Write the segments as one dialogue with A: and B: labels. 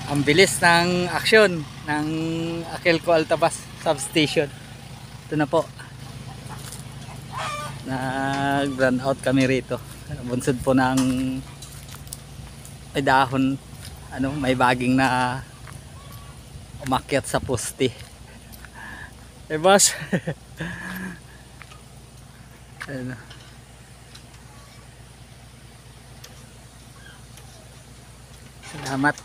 A: Ang bilis ng aksyon ng Aquelco Altabas substation. Ito na po, nag run out kami rito. Bunsod po ng may dahon, ano, may baging na umakyat sa poste. Eh boss. Ano. Salamat.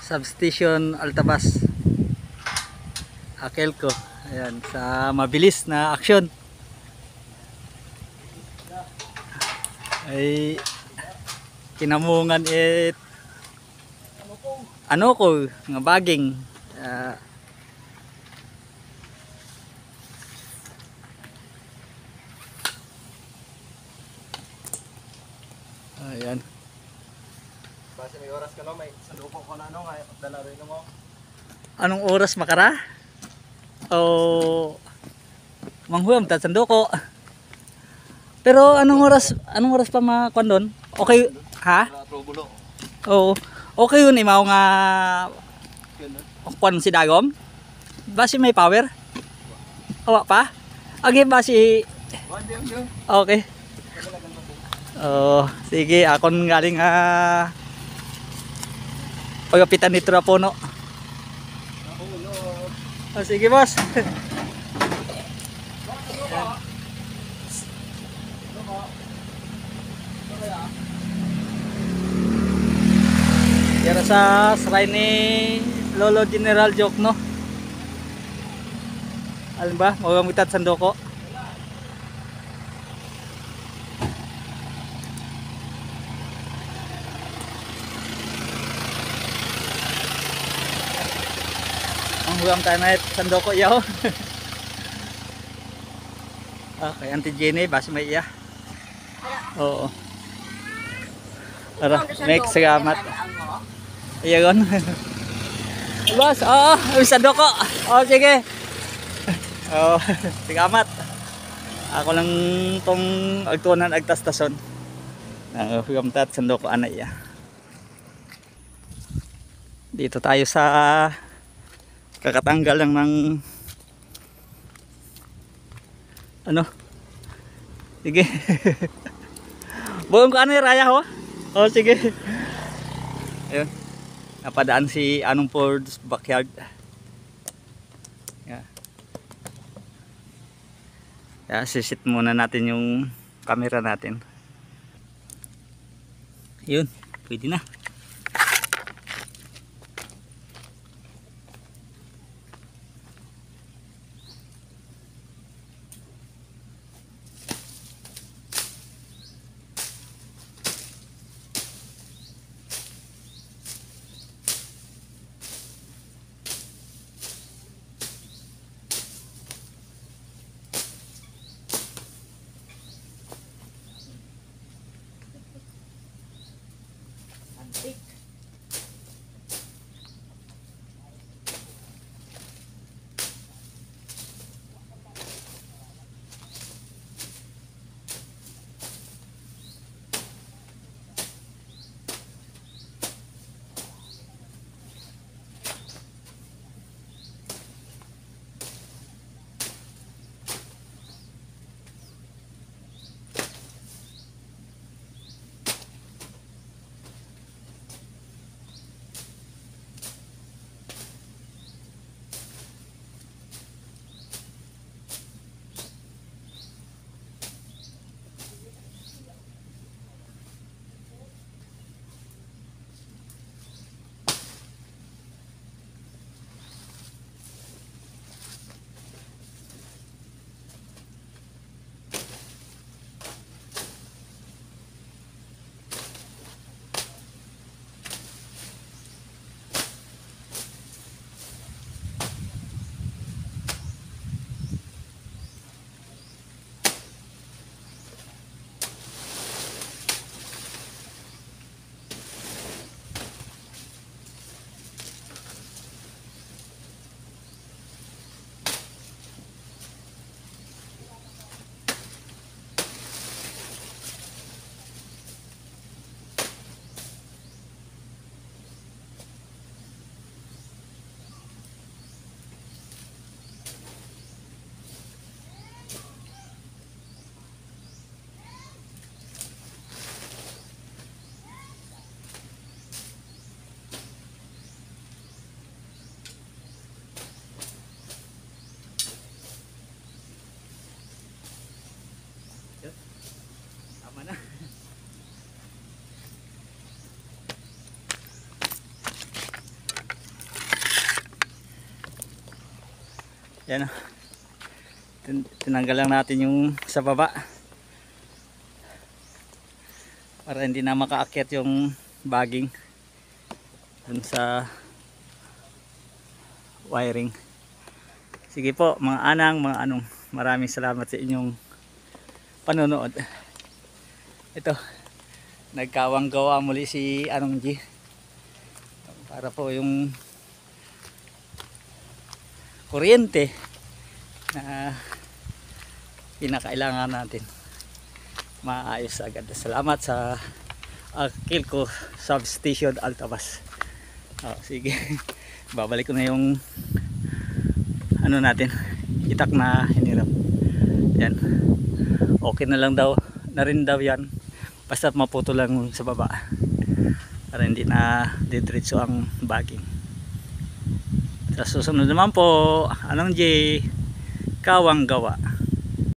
A: Substation Altabas Aquelco. Ayan, sa mabilis na aksyon ay kinamungan ano ko nga baging. Ah, ayan.
B: Basta may oras ka no, may sanduko ko na ano, kaya dala rin mo.
A: Anong oras makara? O manghuam ta sandoko. Pero anong oras pa makuan doon? Okay, ha?
B: Trobulo.
A: Oo. Okay yun imaw nga
B: Yun no?
A: kuan si Dagom. Basi may power? Awa pa? Agi basi
B: Yun.
A: okay. Oh, sige, akon galing pagapitan ni Trapono. Oh, sige boss. Yara sa shrine ni Lolo General Jokno. Alam ba? Magamutat sandoko. Ang huwam tayo na sandoko yaw. Okay, Auntie Jenny, basi may iya. Oo. Tara, next, salamat. Iyagon. Boss, oo, sandoko. Oh, sige. Oh, salamat. Ako lang tong agtunan agtastason. Huwam tat sandoko anay iya. Dito tayo sa kakatanggal lang ng ano, sige. Buong ko ano yung raya ho. Oh sige. Ayun, napadaan si Anong Ford's backyard. Yeah. Yeah, sisit muna natin yung camera natin. Yun, pwede na. Yan. Tinanggal lang natin yung sa baba. Para hindi na makaakyat yung bagging dun sa wiring. Sige po mga anang, mga anong, maraming salamat sa inyong panonood. Ito, nagkawang gawa muli si Anong G para po yung kuryente na pinakailangan natin maayos agad. Salamat sa Akilco Substation Altabas. Sige, babalik ko na yung ano natin, itak na hinirap. Yan, okay na lang daw na rin daw yan, basta maputo lang sa baba para hindi na didiretso ang bagging. Sa susunod naman po, Anong J, kawang gawa.